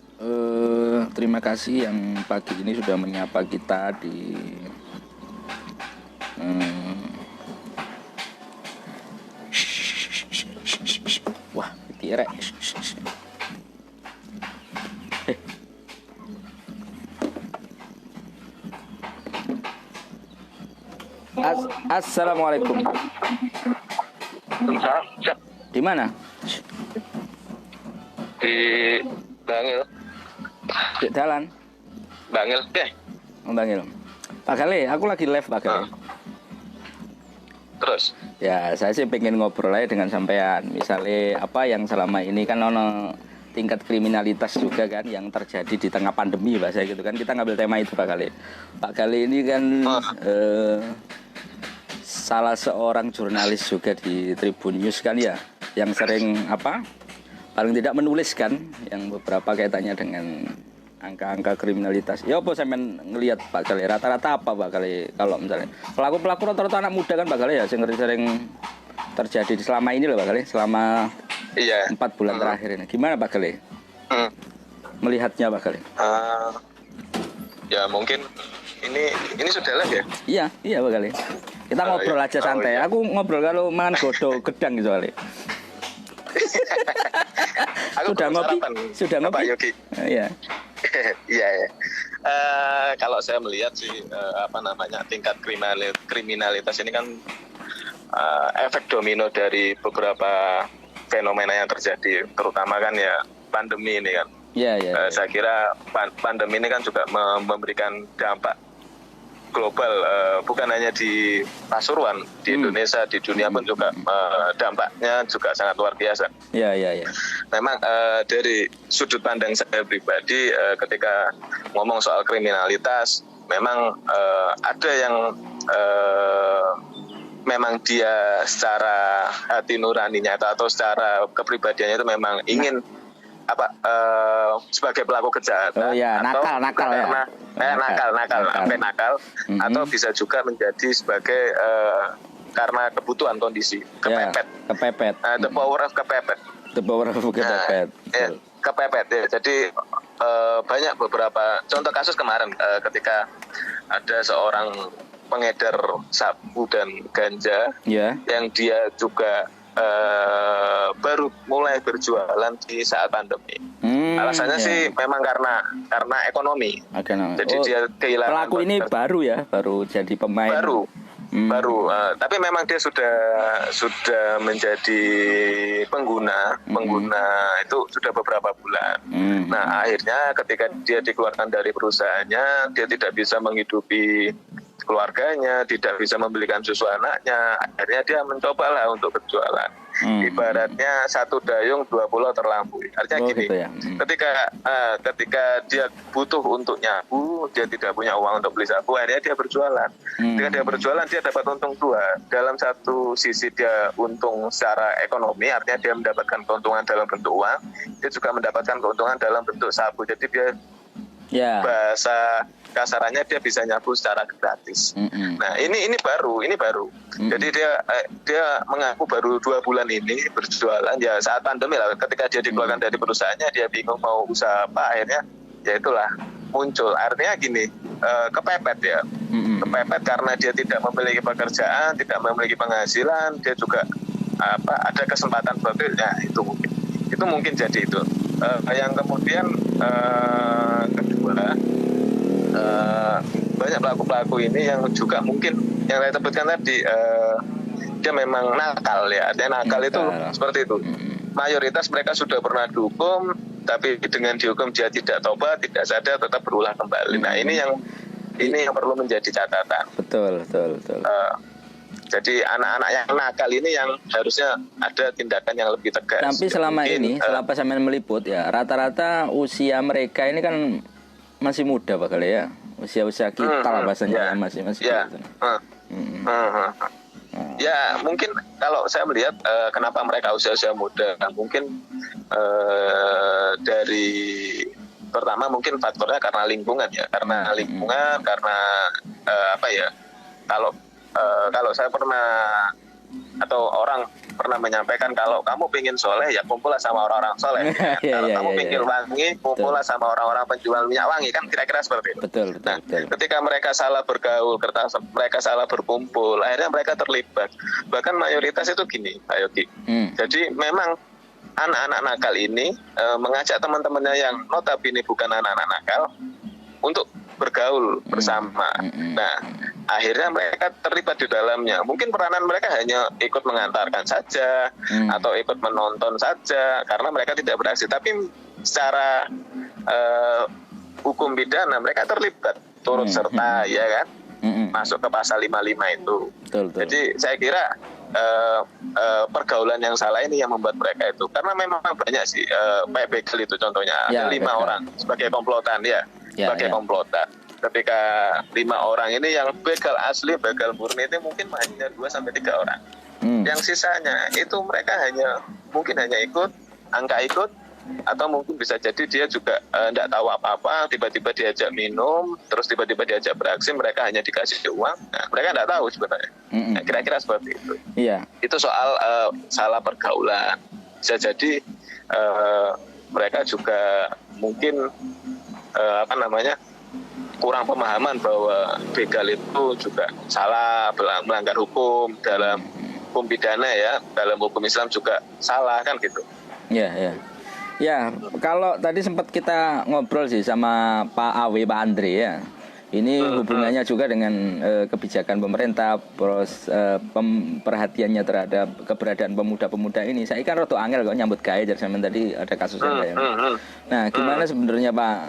terima kasih yang pagi ini sudah menyapa kita di wah, direk. Assalamualaikum. Di mana? Di Bangil. Di jalan. Bangil deh. Bangil. Pak Gale, aku lagi live Pak Gale. Terus? Ya, saya sih pengen ngobrol aja dengan sampean. Misalnya apa yang selama ini kan ono tingkat kriminalitas juga kan yang terjadi di tengah pandemi bahasa gitu kan. Kita ngambil tema itu Pak Gale. Pak Gale ini kan salah seorang jurnalis juga di Tribun News kan ya, yang sering paling tidak menuliskan yang beberapa kaitannya dengan angka-angka kriminalitas. Ya apa sampean ngelihat Pak Gale rata-rata apa Pak Gale kalau misalnya pelaku-pelaku rata-rata anak muda kan Pak Gale ya sering terjadi selama ini loh Pak Gale, selama 4 bulan terakhir ini. Gimana Pak Gale? Melihatnya Pak Gale? Ya mungkin ini sudah live ya? Iya Pak Gale. Kita ngobrol aja santai. Iya. Aku ngobrol kalau mangan godho gedang gitu soalnya. Aku Sudah ngopi? Sudah ngopi? Pak Yogi. Iya. Iya ya. Kalau saya melihat sih tingkat kriminalitas ini kan efek domino dari beberapa fenomena yang terjadi, terutama kan ya pandemi ini kan. Iya. Saya kira pandemi ini kan juga memberikan dampak global, bukan hanya di Pasuruan, di Indonesia, di dunia pun juga dampaknya juga sangat luar biasa. Iya. Memang dari sudut pandang saya pribadi, ketika ngomong soal kriminalitas, memang ada yang memang dia secara hati nuraninya atau secara kepribadiannya itu memang ingin sebagai pelaku kejahatan. Oh ya, nakal ya. Nakal. Atau bisa juga menjadi sebagai karena kebutuhan kondisi, kepepet. Ya, kepepet. The power of kepepet. Kepepet ya. Jadi banyak beberapa contoh kasus kemarin ketika ada seorang pengedar sabu dan ganja yang dia juga baru mulai berjualan di saat pandemi. Alasannya sih memang karena ekonomi. Jadi dia kehilangan. Pelaku ini baru jadi pemain. Baru. Tapi memang dia sudah menjadi pengguna itu sudah beberapa bulan. Nah akhirnya ketika dia dikeluarkan dari perusahaannya, dia tidak bisa menghidupi keluarganya, tidak bisa membelikan susu anaknya. Akhirnya dia mencobalah untuk berjualan. Ibaratnya satu dayung 2 pulau terlampaui. Artinya gini, gitu ya. ketika dia butuh untuk nyabu, dia tidak punya uang untuk beli sabu, akhirnya dia berjualan. Ketika dia berjualan, dia dapat untung 2. Dalam satu sisi dia untung secara ekonomi, artinya dia mendapatkan keuntungan dalam bentuk uang. Dia juga mendapatkan keuntungan dalam bentuk sabu. Jadi dia Ya. Bahasa kasarannya dia bisa nyabu secara gratis. Nah ini baru. Jadi dia mengaku baru 2 bulan ini berjualan ya saat pandemi lah. Ketika dia dikeluarkan dari perusahaannya dia bingung mau usaha apa, akhirnya ya itulah muncul. Artinya gini, kepepet ya, kepepet karena dia tidak memiliki pekerjaan, tidak memiliki penghasilan, dia juga ada kesempatan profilnya, itu mungkin jadi itu. Yang kemudian kedua, banyak pelaku-pelaku ini yang juga mungkin yang saya sebutkan tadi, dia memang nakal ya. Artinya nakal itu seperti itu. Mayoritas mereka sudah pernah dihukum, tapi dengan dihukum dia tidak tobat, tidak sadar, tetap berulah kembali. Nah ini yang perlu menjadi catatan. Betul. Jadi anak-anak yang nakal ini yang harusnya ada tindakan yang lebih tegas. Tapi selama ini, selama sampean meliput ya, rata-rata usia mereka ini kan masih muda Pak Gale ya. Usia-usia kita lah bahasanya masih ya. gitu. Ya mungkin kalau saya melihat kenapa mereka usia-usia muda, mungkin dari pertama mungkin faktornya karena lingkungan ya, karena kalau saya pernah atau orang pernah menyampaikan kalau kamu pingin soleh ya kumpullah sama orang-orang soleh. Kalau kamu pingin wangi kumpullah sama orang-orang penjual minyak wangi, kan kira-kira seperti itu. Betul. Ketika mereka salah bergaul, mereka salah berkumpul, akhirnya mereka terlibat. Bahkan mayoritas itu gini, Pak Yogi. Jadi memang anak-anak nakal ini mengajak teman-temannya yang notabene bukan anak-anak nakal untuk bergaul bersama. Nah, akhirnya mereka terlibat di dalamnya. Mungkin peranan mereka hanya ikut mengantarkan saja atau ikut menonton saja karena mereka tidak beraksi. Tapi secara hukum pidana mereka terlibat turut serta, ya kan? Masuk ke pasal 55 itu. Betul. Jadi saya kira pergaulan yang salah ini yang membuat mereka itu. Karena memang banyak sih kayak begal itu contohnya. Ada 5 orang sebagai komplotan sebagai komplotan. Ketika 5 orang ini yang begal asli, begal murni itu mungkin hanya 2-3 orang. Yang sisanya itu mereka mungkin hanya ikut, atau mungkin bisa jadi dia juga tidak tahu apa-apa, tiba-tiba diajak minum, terus tiba-tiba diajak beraksi, mereka hanya dikasih uang. Nah, mereka tidak tahu sebenarnya. Nah, kira-kira seperti itu. Iya. Itu soal salah pergaulan. Bisa jadi mereka juga mungkin kurang pemahaman bahwa begal itu juga salah, melanggar hukum dalam hukum pidana ya, dalam hukum Islam juga salah kan gitu. Iya. Ya, kalau tadi sempat kita ngobrol sih sama Pak Awe, Pak Andre ya. Ini hubungannya juga dengan kebijakan pemerintah, perhatiannya terhadap keberadaan pemuda-pemuda ini. Saya kan roto angel kok nyambut gawe jadi sampean tadi ada kasusnya ya. Nah, gimana sebenarnya Pak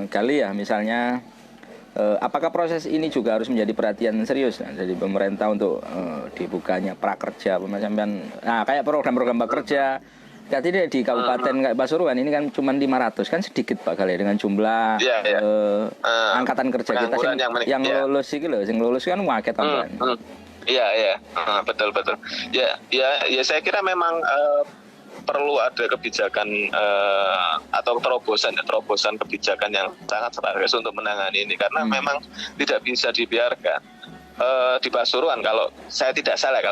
Gali ya misalnya apakah proses ini juga harus menjadi perhatian serius dari pemerintah untuk dibukanya prakerja sampean kayak program-program prakerja. Tidak di kabupaten kayak Pasuruan ini kan cuma 500 kan sedikit Pak Gali dengan jumlah angkatan kerja kita yang lulus sih yang lulus kan waket tambahan. Iya, betul. Ya saya kira memang perlu ada kebijakan atau terobosan kebijakan yang sangat serius untuk menangani ini karena memang tidak bisa dibiarkan. Di Pasuruan kalau saya tidak salah,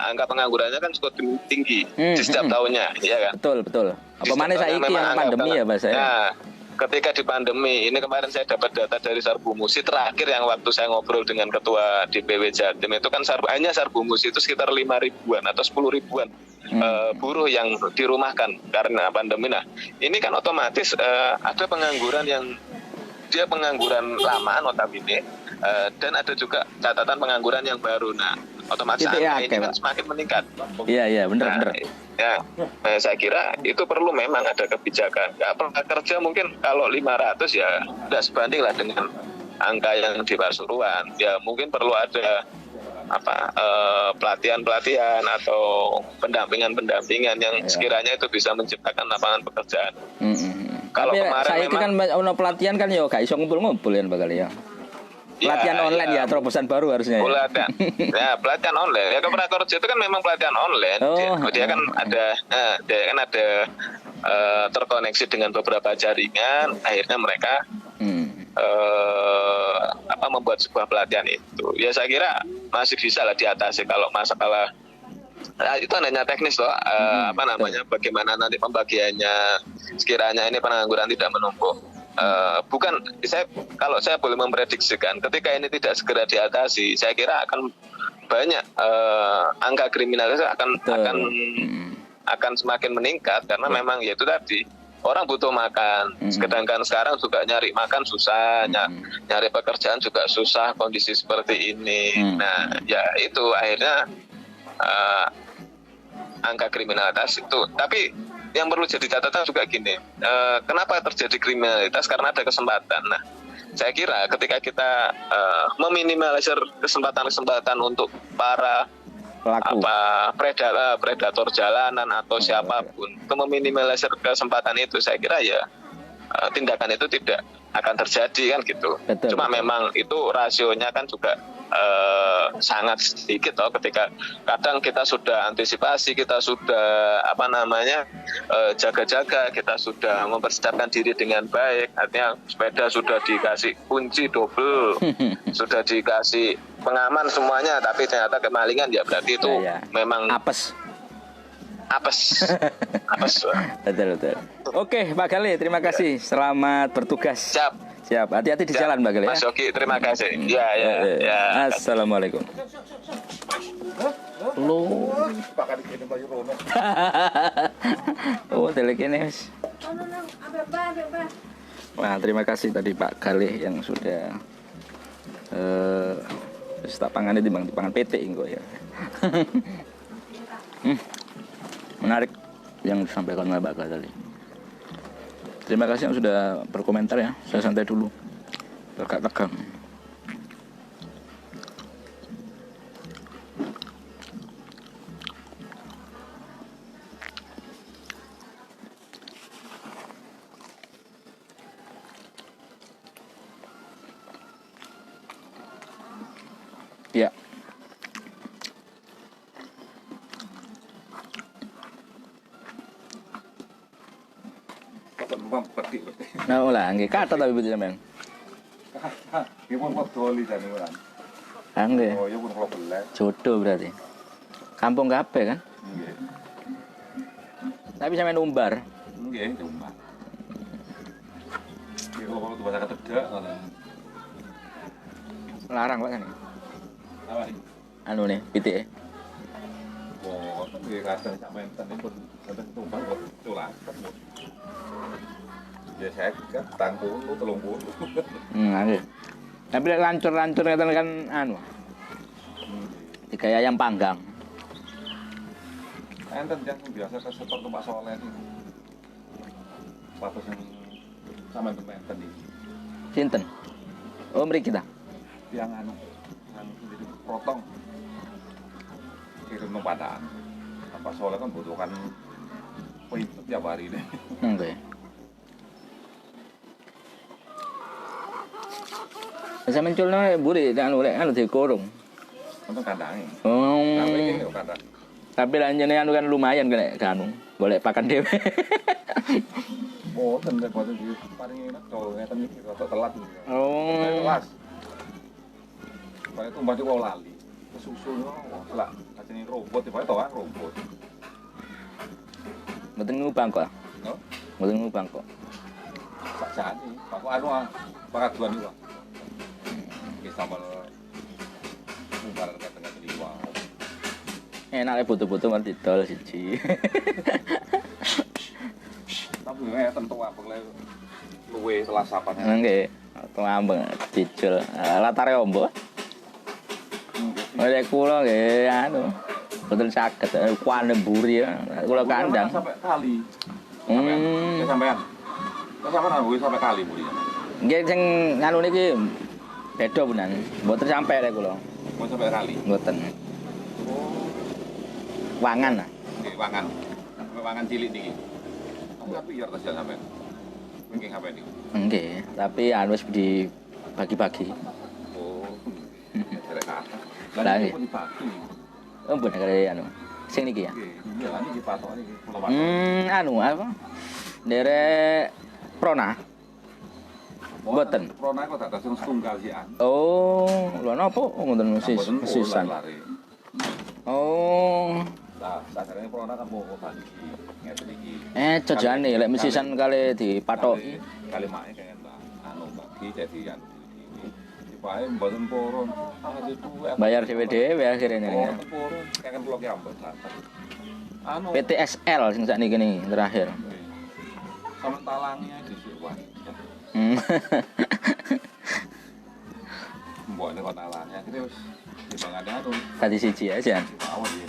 angka penganggurannya kan cukup tinggi di setiap tahunnya, ya kan? Betul. Apa mana saya ini yang pandemi ya Pak saya? Nah, ketika di pandemi ini kemarin saya dapat data dari Sarbu Musi terakhir yang waktu saya ngobrol dengan ketua DPW Jatim itu kan hanya Sarbu Musi itu sekitar 5 ribuan atau 10 ribuan buruh yang dirumahkan karena pandemi. Nah, ini kan otomatis ada pengangguran yang dia pengangguran lama notabene dan ada juga catatan pengangguran yang baru. Nah, otomatis angka ini kan semakin meningkat. Iya, benar. Saya kira itu perlu memang ada kebijakan. Kerja mungkin kalau 500 ya tidak sebanding lah dengan angka yang di Pasuruan. Ya mungkin perlu ada pelatihan atau pendampingan yang sekiranya itu bisa menciptakan lapangan pekerjaan. Kalau kemarin saya kan pelatihan kan ya gak iso ngumpul-ngumpul ya Pak Gali ya. Pelatihan online ya, terobosan baru harusnya. Pelatihan, ya pelatihan online. Ya Keprakerja itu kan memang pelatihan online. Dia kan ada terkoneksi dengan beberapa jaringan. Akhirnya mereka membuat sebuah pelatihan itu. Ya saya kira masih bisa lah diatasi kalau masalah. Itu hanya teknis loh. Bagaimana nanti pembagiannya sekiranya ini pengangguran tidak menumpuk. Kalau saya boleh memprediksikan, ketika ini tidak segera diatasi, saya kira akan banyak angka kriminalitas akan semakin meningkat karena memang ya itu tadi orang butuh makan, sedangkan sekarang juga nyari makan susah, nyari pekerjaan juga susah kondisi seperti ini. Nah ya itu akhirnya angka kriminalitas itu. Tapi yang perlu jadi catatan juga gini, kenapa terjadi kriminalitas? Karena ada kesempatan. Nah, saya kira ketika kita meminimalisir kesempatan untuk para predator jalanan atau siapapun, meminimalisir kesempatan itu, saya kira ya tindakan itu tidak akan terjadi kan gitu. Betul, Cuma memang itu rasionya kan juga sangat sedikit loh, ketika kadang kita sudah antisipasi, kita sudah jaga-jaga, kita sudah mempersiapkan diri dengan baik, artinya sepeda sudah dikasih kunci double, sudah dikasih pengaman semuanya, tapi ternyata kemalingan ya berarti itu memang apes. Betul. Oke, Pak Gali, terima kasih. Selamat bertugas. Siap. Hati-hati di jalan, Pak Gali. Mas Yogi, terima kasih. Ya. Assalamualaikum. Lu. Oh, telik ini, Mas. Wah, terima kasih tadi Pak Gali yang sudah tak pangan di pangan PT engko ya. Menarik yang disampaikan oleh Pak Gali. Terima kasih yang sudah berkomentar ya. Saya santai dulu, agak tegang. Ya. Nah, ulah nggih kata tapi betul men. Nggih pun doli jane ora. Nggih. Oh, ya pun kula belek. Jodoh berarti. Kampung kabeh kan? Nggih. Tapi sampean umbar. Nggih, umbar. Nggih kula tuh bahasa ketedak ngoten. Larang Pak kan. Apa iki? Anu nih, pitike. Oh, nggih kadang sak menten pun kadang tumbang kok tulah. Ya saya kan tangku 30. Nggih. Tapi lek lancur-lancur ngeten kan anu. Digawe ayam panggang. Enten yang biasa ke setor Pak Soleh itu. Patus yang sama menten iki. Sinten? Oh, mriki kita. Yang anu yang jadi protong. Kirim padaan. Pak Soleh kan butuhkan tiap hari deh. Nggih. Saya menculno buri anu dikurung. Untuk kandange. Oh. Tapi iki kandang. Tapi lanjene anu kan lumayan kena kanu. Golek pakan dhewe. Oh, tenan kok iki paling enak to ngeten iki rada telat iki. Oh. Telat. Kayak tumbas kok lali. Kesusul kok selak ajene robot iki to kan robot. Mboten ngubang kok. Hah? Mboten ngubang kok. Sakjane, Pak anu pakaduan iki, Pak. Iki sambal umbar tengah liwa. Enak butuh-butuh mesti dol siji. Tapi tentu apa luwe selasapan. Nggih. Kelambeng dicul. Latare ombo. Oleh kula nggih anu. Mboten saged kuane mburi kula kandang. Sampai kali. Sampean. Sampean anu sampai kali mburi. Nggih sing nganu niki beda punan. Mboten sampai lek kula. Mau sampai kali. Mboten. Oh. Wangan lah. Nggih, wangan. Sampai wangan cilik niki. Tapi ya tas sampean. Mungkin sampai niki. Nggih, tapi anu wis dibagi-bagi. Oh. Lah ini nggih. pun dibagi. Oh bener kali anu. Sing niki ya. Iya, lah ini dipatok ini. Anu apa? Derek Prona. Boten. Prona kok tak kasih setunggal sih an. Oh, lho napa ngoten mesisan. Oh. Nah, dasarnya Prona kan mau bagi. Ngeten iki. Jajane lek mesisan kali dipatoki. Kali mae kayak anu bagi jadi kan. Dipae mboten purun. Bayar dhewe-dhewe akhirnya ini. Purun kayak pulau Kiambon. Anu PTSL sing sakniki nih terakhir. sama talangnya di Sirwan. Mbok nek talangnya terus dibangane anu. Tadi siji aja. Awal dia.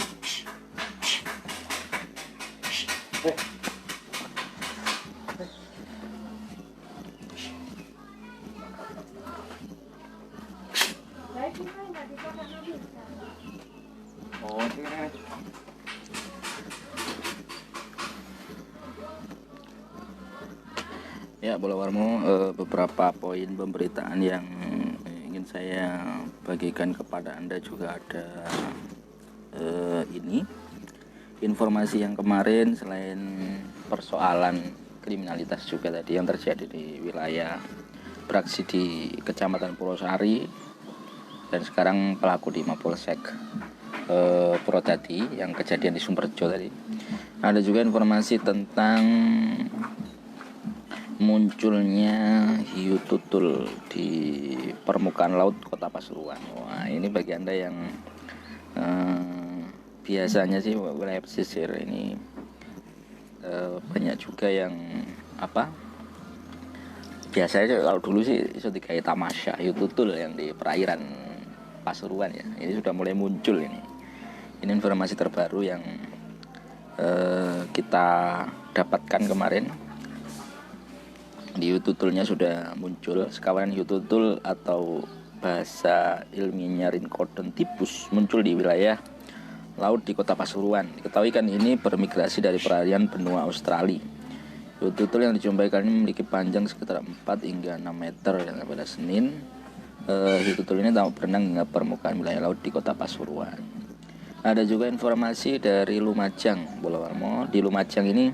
Oh, ini. Ya, Bola Warmo, beberapa poin pemberitaan yang ingin saya bagikan kepada Anda juga ada ini informasi yang kemarin selain persoalan kriminalitas juga tadi yang terjadi di wilayah beraksi di Kecamatan Purwosari dan sekarang pelaku di Mapolsek Purwodadi yang kejadian di Sumberjo tadi. Ada juga informasi tentang munculnya hiu tutul di permukaan laut Kota Pasuruan. Wah, ini bagi Anda yang biasanya sih wilayah pesisir ini banyak juga yang apa? Biasanya kalau dulu sih itu dikai tamasya hiu tutul yang di perairan Pasuruan ya. Ini sudah mulai muncul ini. Ini informasi terbaru yang kita dapatkan kemarin. Di hiu tutulnya sudah muncul. Sekawanan hiu tutul atau bahasa ilmiahnya Rhincodon typhus muncul di wilayah laut di Kota Pasuruan. Diketahui kan ini bermigrasi dari perairan benua Australia. Hiu tutul yang dijumpai kali ini memiliki panjang sekitar 4 hingga 6 meter dan pada Senin hiu tutul ini tampak berenang hingga permukaan wilayah laut di Kota Pasuruan. Ada juga informasi dari Lumajang, Bola Warmo. Di Lumajang ini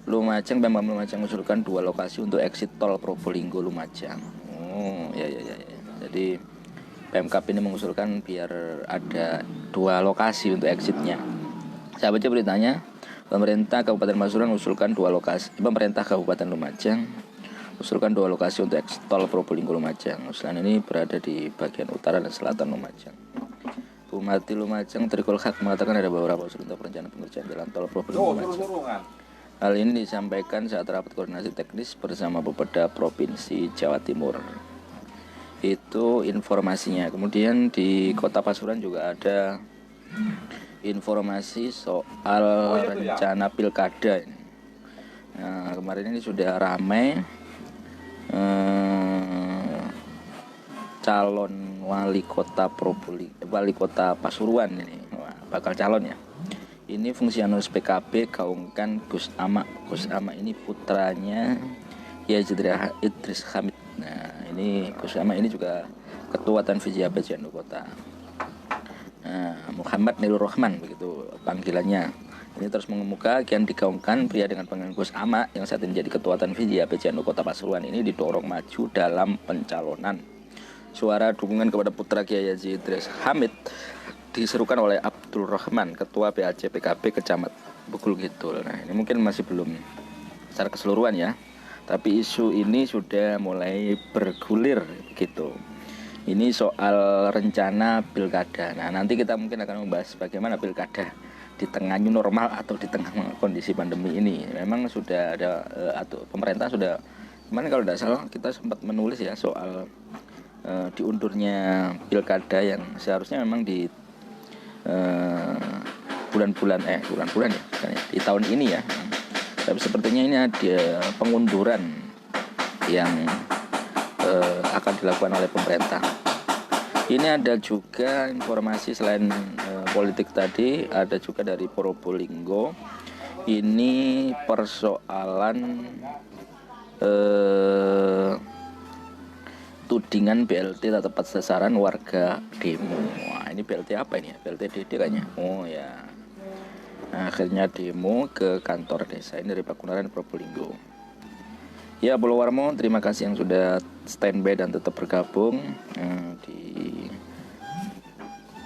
Pemkab Lumajang mengusulkan 2 lokasi untuk exit tol Probolinggo Lumajang. Oh, ya. Jadi Pemkab ini mengusulkan biar ada 2 lokasi untuk exitnya. Saya baca beritanya, pemerintah Kabupaten Pasuruan mengusulkan 2 lokasi. Pemerintah Kabupaten Lumajang mengusulkan 2 lokasi untuk exit tol Probolinggo Lumajang. Usulan ini berada di bagian utara dan selatan Lumajang. Bupati Lumajang Trikul Haq mengatakan ada beberapa usul untuk perencanaan pengerjaan jalan tol Probolinggo Lumajang. Hal ini disampaikan saat rapat koordinasi teknis bersama Bupeda Provinsi Jawa Timur. Itu informasinya. Kemudian di Kota Pasuruan juga ada informasi soal rencana pilkada ini. Nah, kemarin ini sudah ramai calon wali kota Pasuruan ini. Wah, bakal calon ya. Ini fungsionaris PKB gaungkan Gus Ama. Gus Ama ini putranya Yazidra Idris Hamid. Nah, ini Gus Ama ini juga ketua Tanfidiyah Bagian Kota. Nah, Muhammad Nilur Rahman begitu panggilannya. Ini terus mengemuka kian digaungkan pria dengan panggilan Gus Ama yang saat ini menjadi ketua Tanfidiyah Bagian Kota Pasuruan ini didorong maju dalam pencalonan. Suara dukungan kepada putra Kiai Haji Idris Hamid diserukan oleh Abdul Rahman, Ketua PAC PKB Kecamatan Bukul Kidul. Nah, ini mungkin masih belum secara keseluruhan ya, tapi isu ini sudah mulai bergulir gitu. Ini soal rencana pilkada. Nah, nanti kita mungkin akan membahas bagaimana pilkada di tengah new normal atau di tengah kondisi pandemi ini. Memang sudah ada atau pemerintah sudah kemarin kalau tidak salah kita sempat menulis ya soal diundurnya pilkada yang seharusnya memang di bulan-bulan ya di tahun ini ya, tapi sepertinya ini ada pengunduran yang akan dilakukan oleh pemerintah. Ini ada juga informasi selain politik tadi, ada juga dari Probolinggo. Ini persoalan tudingan BLT tak tepat sasaran warga demo. Wah, ini BLT apa ini ya? BLT DD kayaknya. Oh ya. Nah, akhirnya demo ke kantor desa ini dari Pakunaran Probolinggo. Ya, Pulau Warmo, terima kasih yang sudah standby dan tetap bergabung di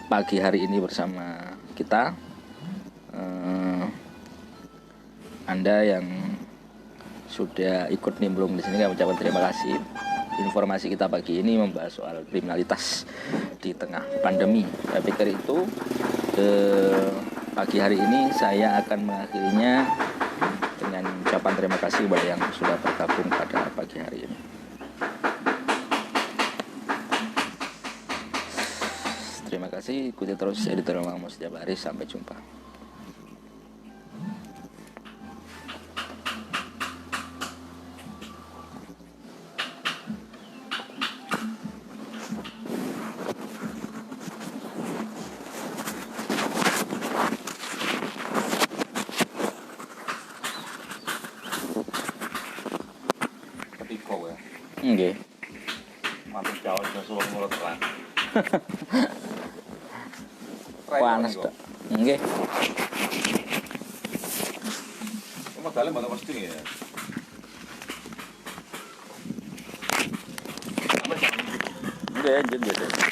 pagi hari ini bersama kita. Anda yang sudah ikut nimbrung di sini, kami ucapkan terima kasih. Informasi kita pagi ini membahas soal kriminalitas di tengah pandemi. Saya pikir itu pagi hari ini saya akan mengakhirinya dengan ucapan terima kasih kepada yang sudah bergabung pada pagi hari ini. Terima kasih, ikuti terus editorial Mamo setiap hari. Sampai jumpa. Ketiko ya. Nggih. Mantuk Jawa Joshua mulut terang. Panas tok. Nggih. Modalnya mana mesti ya. Nggih, nggih.